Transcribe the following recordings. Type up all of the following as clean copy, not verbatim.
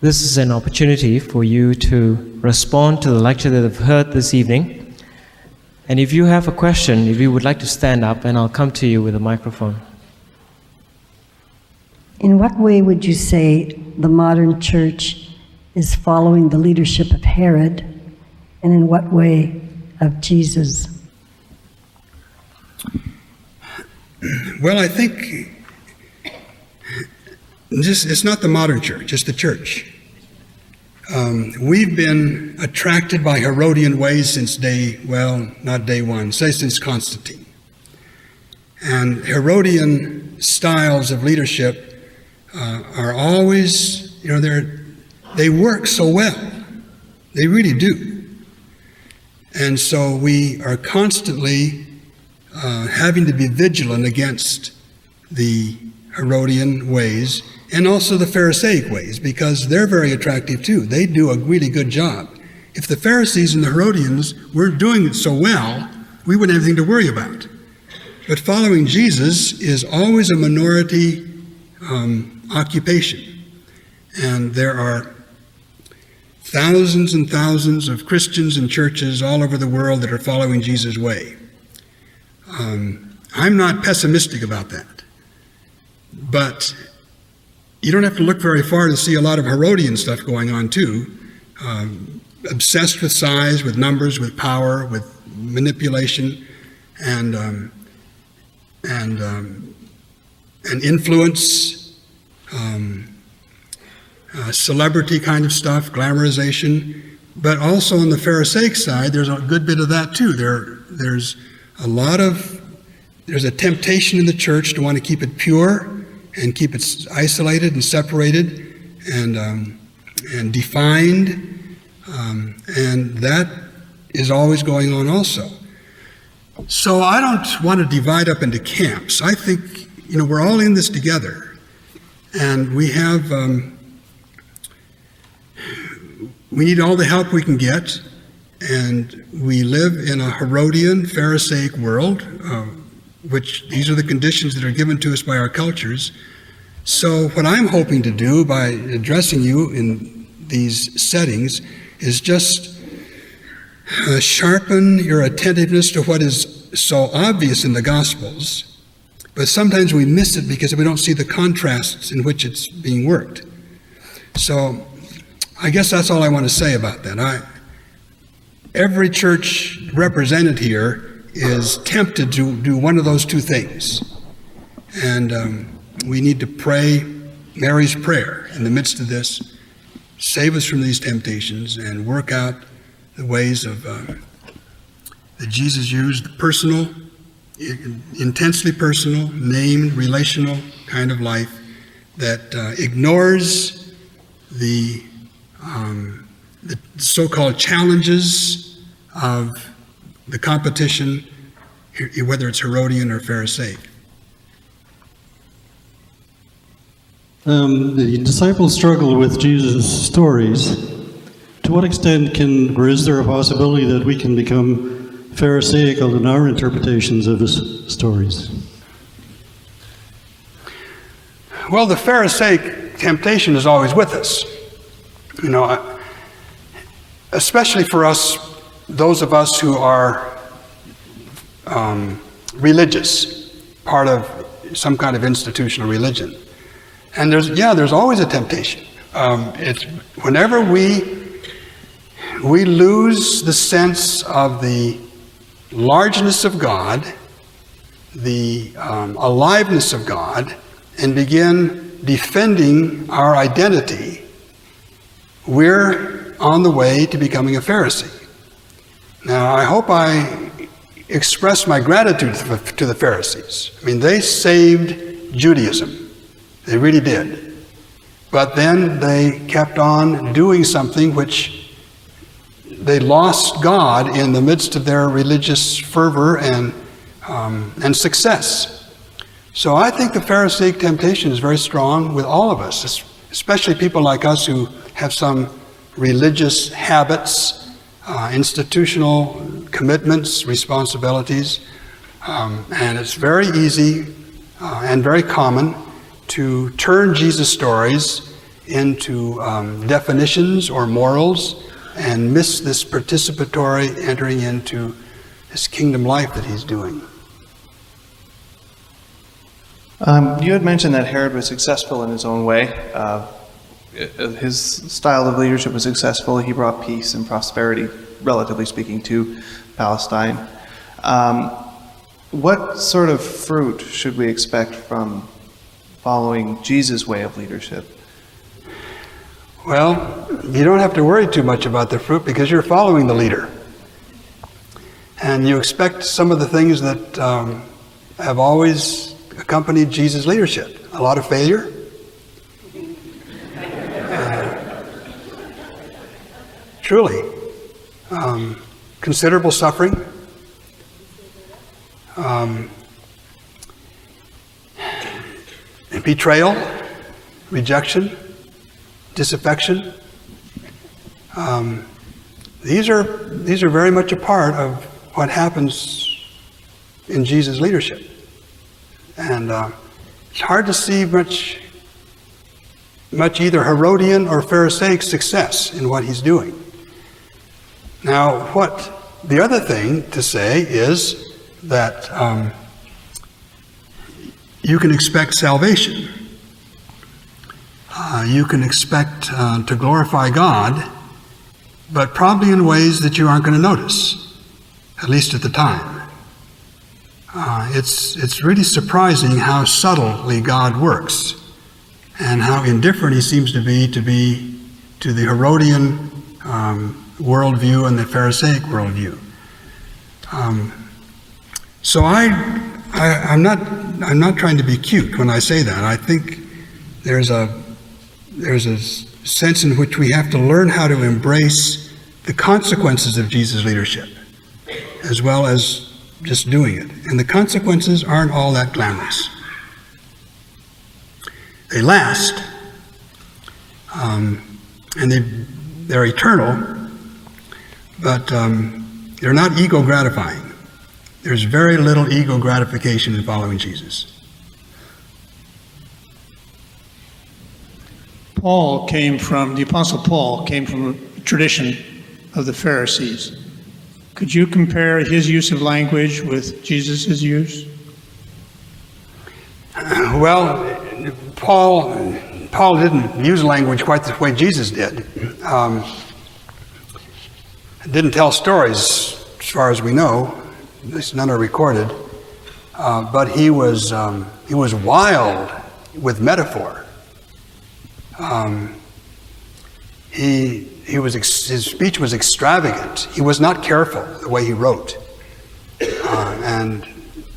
this is an opportunity for you to respond to the lecture that I've heard this evening. And if you have a question, if you would like to stand up, and I'll come to you with a microphone. In what way would you say the modern church is following the leadership of Herod, and in what way of Jesus? Well, I think it's not the modern church, it's the church. We've been attracted by Herodian ways since not day one, say since Constantine. And Herodian styles of leadership are always, they work so well. They really do. And so we are constantly having to be vigilant against the Herodian ways and also the pharisaic ways, because they're very attractive too. They do a really good job. If the Pharisees and the Herodians weren't doing it so well, we wouldn't have anything to worry about. But following Jesus is always a minority occupation. And there are thousands and thousands of Christians and churches all over the world that are following Jesus' way. I'm not pessimistic about that. But you don't have to look very far to see a lot of Herodian stuff going on too. Obsessed with size, with numbers, with power, with manipulation, and influence, celebrity kind of stuff, glamorization. But also on the Pharisaic side, there's a good bit of that too. There's a temptation in the church to want to keep it pure and keep it isolated and separated and defined, and that is always going on also. So I don't want to divide up into camps. I think, we're all in this together, and we need all the help we can get, and we live in a Herodian, Pharisaic world, which these are the conditions that are given to us by our cultures. So what I'm hoping to do by addressing you in these settings is just sharpen your attentiveness to what is so obvious in the Gospels, but sometimes we miss it because we don't see the contrasts in which it's being worked. So I guess that's all I want to say about that. Every church represented here is tempted to do one of those two things. And we need to pray Mary's prayer in the midst of this. Save us from these temptations and work out the ways that Jesus used, the personal, intensely personal, named, relational kind of life that ignores the so-called challenges of the competition, whether it's Herodian or Pharisaic. The disciples struggled with Jesus' stories. To what extent is there a possibility that we can become pharisaical in our interpretations of his stories? Well, the Pharisaic temptation is always with us. Especially for us, those of us who are religious, part of some kind of institutional religion. And there's always a temptation. It's whenever we lose the sense of the largeness of God, the aliveness of God, and begin defending our identity, we're on the way to becoming a Pharisee. Now, I hope I express my gratitude to the Pharisees. They saved Judaism. They really did. But then they kept on doing something which they lost God in the midst of their religious fervor and success. So I think the Pharisaic temptation is very strong with all of us, especially people like us who have some religious habits, institutional commitments, responsibilities, and it's very easy and very common to turn Jesus' stories into definitions or morals and miss this participatory entering into this kingdom life that he's doing. You had mentioned that Herod was successful in his own way. His style of leadership was successful. He brought peace and prosperity, relatively speaking, to Palestine. What sort of fruit should we expect from following Jesus' way of leadership? Well, you don't have to worry too much about the fruit because you're following the leader. And you expect some of the things that have always accompanied Jesus' leadership. A lot of failure. Truly. Considerable suffering. Betrayal, rejection, disaffection. These are very much a part of what happens in Jesus' leadership. And it's hard to see much either Herodian or pharisaic success in what he's doing. Now, the other thing to say is that you can expect salvation. You can expect to glorify God, but probably in ways that you aren't going to notice, at least at the time. It's really surprising how subtly God works and how indifferent he seems to be to the Herodian worldview and the pharisaic worldview. So I'm not trying to be cute when I say that. I think there's a sense in which we have to learn how to embrace the consequences of Jesus' leadership, as well as just doing it. And the consequences aren't all that glamorous. They last, and they're eternal, but they're not ego gratifying. There's very little ego gratification in following Jesus. The Apostle Paul came from a tradition of the Pharisees. Could you compare his use of language with Jesus' use? Well, Paul didn't use language quite the way Jesus did. Didn't tell stories, as far as we know. At least none are recorded. But he was wild with metaphor. His speech was extravagant. He was not careful the way he wrote.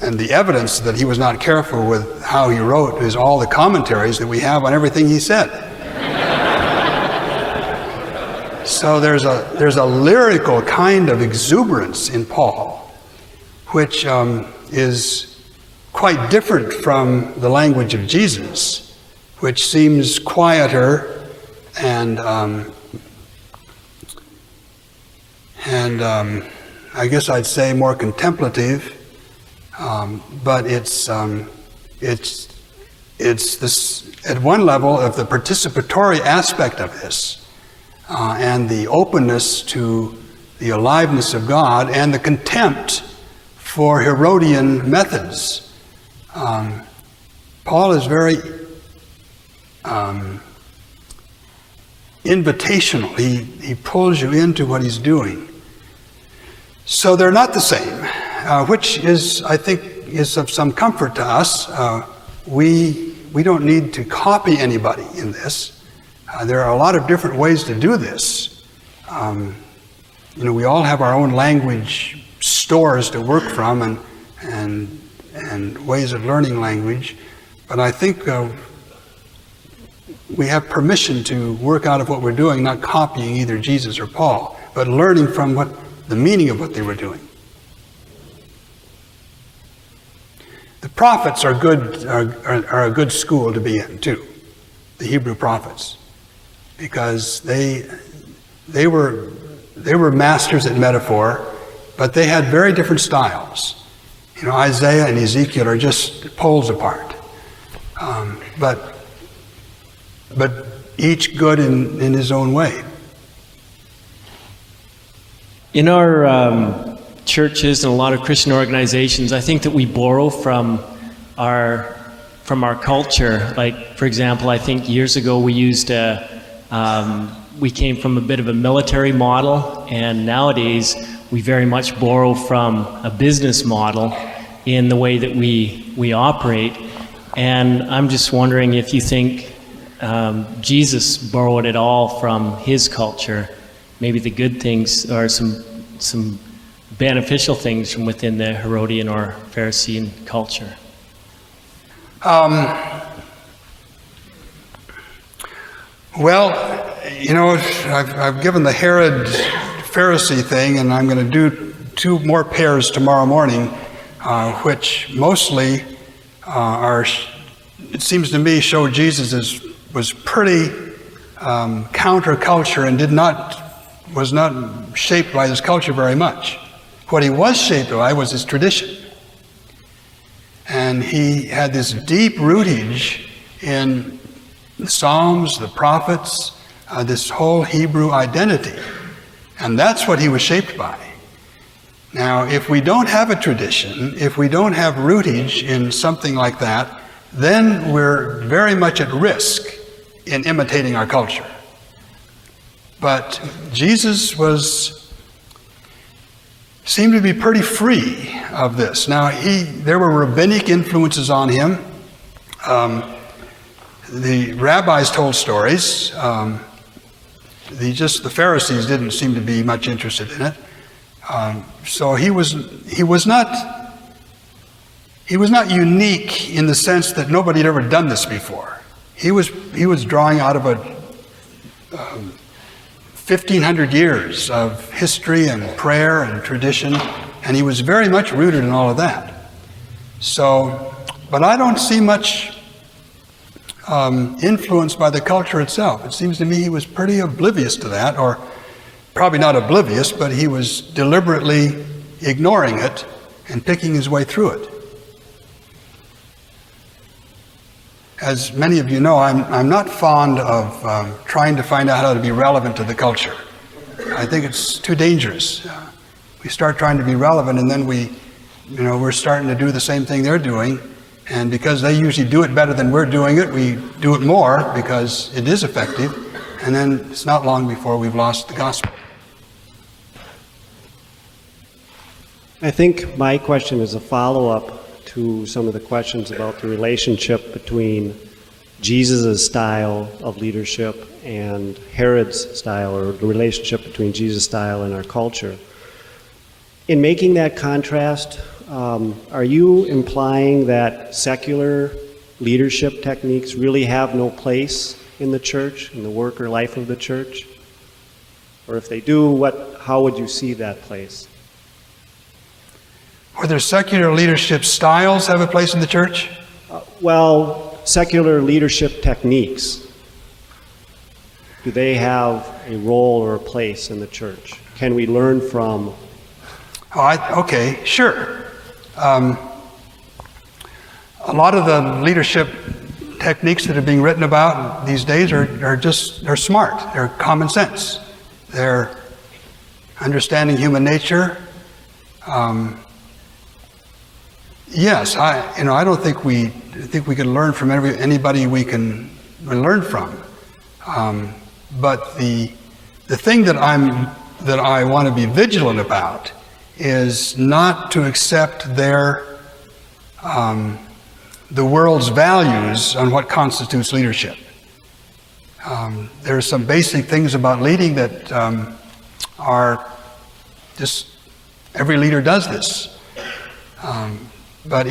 And the evidence that he was not careful with how he wrote is all the commentaries that we have on everything he said. So there's a lyrical kind of exuberance in Paul, which is quite different from the language of Jesus, which seems quieter and I guess I'd say more contemplative. But it's this at one level of the participatory aspect of this, and the openness to the aliveness of God and the contempt for Herodian methods. Paul is very invitational. He pulls you into what he's doing. So they're not the same, which is, I think, is of some comfort to us. We don't need to copy anybody in this. There are a lot of different ways to do this. We all have our own language stores to work from and ways of learning language. But I think we have permission to work out of what we're doing, not copying either Jesus or Paul, but learning from the meaning of what they were doing. The prophets are a good school to be in too, the Hebrew prophets, because they were masters at metaphor, but they had very different styles. Isaiah and Ezekiel are just poles apart. But each good in his own way. In our churches and a lot of Christian organizations, I think that we borrow from our culture. Like, for example, I think years ago we used we came from a bit of a military model, and nowadays we very much borrow from a business model in the way that we operate. And I'm just wondering if you think Jesus borrowed it all from his culture, maybe the good things or some beneficial things from within the Herodian or Pharisaic culture. Well, you know, I've given the Herod Pharisee thing, and I'm going to do 2 more pairs tomorrow morning, which mostly it seems to me, show Jesus was pretty counterculture and was not shaped by his culture very much. What he was shaped by was his tradition. And he had this deep rootage in the Psalms, the prophets, this whole Hebrew identity. And that's what he was shaped by. Now, if we don't have a tradition, if we don't have rootage in something like that, then we're very much at risk in imitating our culture. But Jesus seemed to be pretty free of this. Now, there were rabbinic influences on him. The rabbis told stories. The Pharisees didn't seem to be much interested in it. So he was not unique in the sense that nobody had ever done this before. He was drawing out of 1,500 years of history and prayer and tradition, and he was very much rooted in all of that. So, but I don't see much influenced by the culture itself. It seems to me he was pretty oblivious to that, or probably not oblivious, but he was deliberately ignoring it and picking his way through it. As many of you know, I'm not fond of trying to find out how to be relevant to the culture. I think it's too dangerous. We start trying to be relevant, and then we're starting to do the same thing they're doing. And because they usually do it better than we're doing it, we do it more because it is effective. And then it's not long before we've lost the gospel. I think my question is a follow-up to some of the questions about the relationship between Jesus' style of leadership and Herod's style, or the relationship between Jesus' style and our culture. In making that contrast, are you implying that secular leadership techniques really have no place in the church, in the work or life of the church? Or if they do, how would you see that place? Whether secular leadership styles have a place in the church? Secular leadership techniques. Do they have a role or a place in the church? Can we learn from? Okay, sure. A lot of the leadership techniques that are being written about these days they're smart. They're common sense. They're understanding human nature. Yes, I don't think we can learn from anybody we can learn from. But the thing that I want to be vigilant about is not to accept the world's values on what constitutes leadership. There's some basic things about leading that are just, every leader does this. But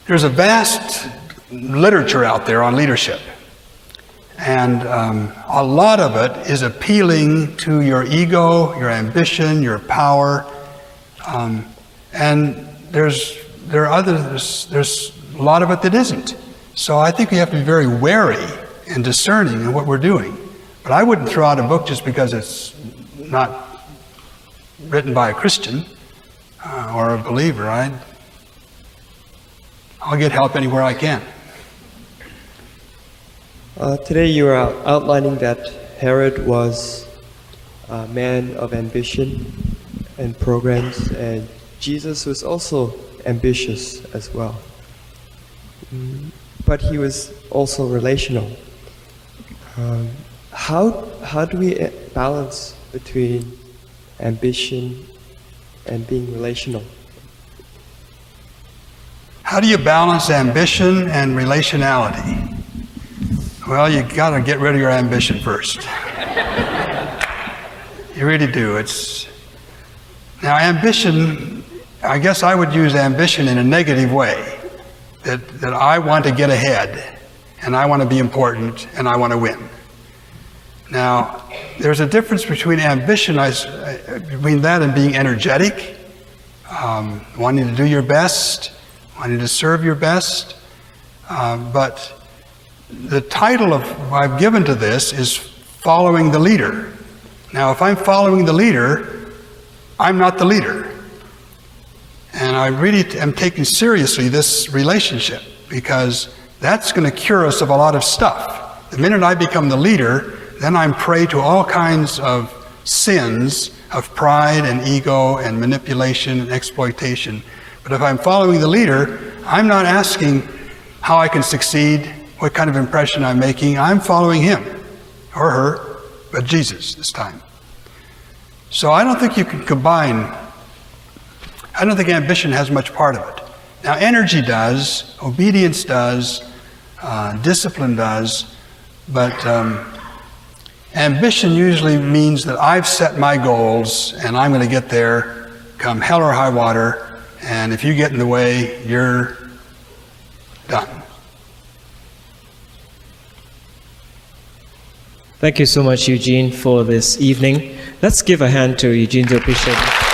there's a vast literature out there on leadership. And a lot of it is appealing to your ego, your ambition, your power. And there's a lot of it that isn't. So I think we have to be very wary and discerning in what we're doing. But I wouldn't throw out a book just because it's not written by a Christian or a believer. I'll get help anywhere I can. Today you are outlining that Herod was a man of ambition and programs, and Jesus was also ambitious as well. But he was also relational. How do we balance between ambition and being relational? How do you balance ambition and relationality? Well, you got to get rid of your ambition first. You really do. Now, ambition, I guess I would use ambition in a negative way. That I want to get ahead, and I want to be important, and I want to win. Now, there's a difference between ambition, between that and being energetic, wanting to do your best, wanting to serve your best. But the title of I've given to this is following the leader. Now, if I'm following the leader, I'm not the leader. And I really am taking seriously this relationship, because that's going to cure us of a lot of stuff. The minute I become the leader, then I'm prey to all kinds of sins of pride and ego and manipulation and exploitation. But if I'm following the leader, I'm not asking how I can succeed, what kind of impression I'm making. I'm following him or her, but Jesus this time. So I don't think you can combine. I don't think ambition has much part of it. Now, energy does, obedience does, discipline does, but ambition usually means that I've set my goals and I'm going to get there come hell or high water, and if you get in the way, you're done. Thank you so much, Eugene, for this evening. Let's give a hand to Eugene to appreciate it.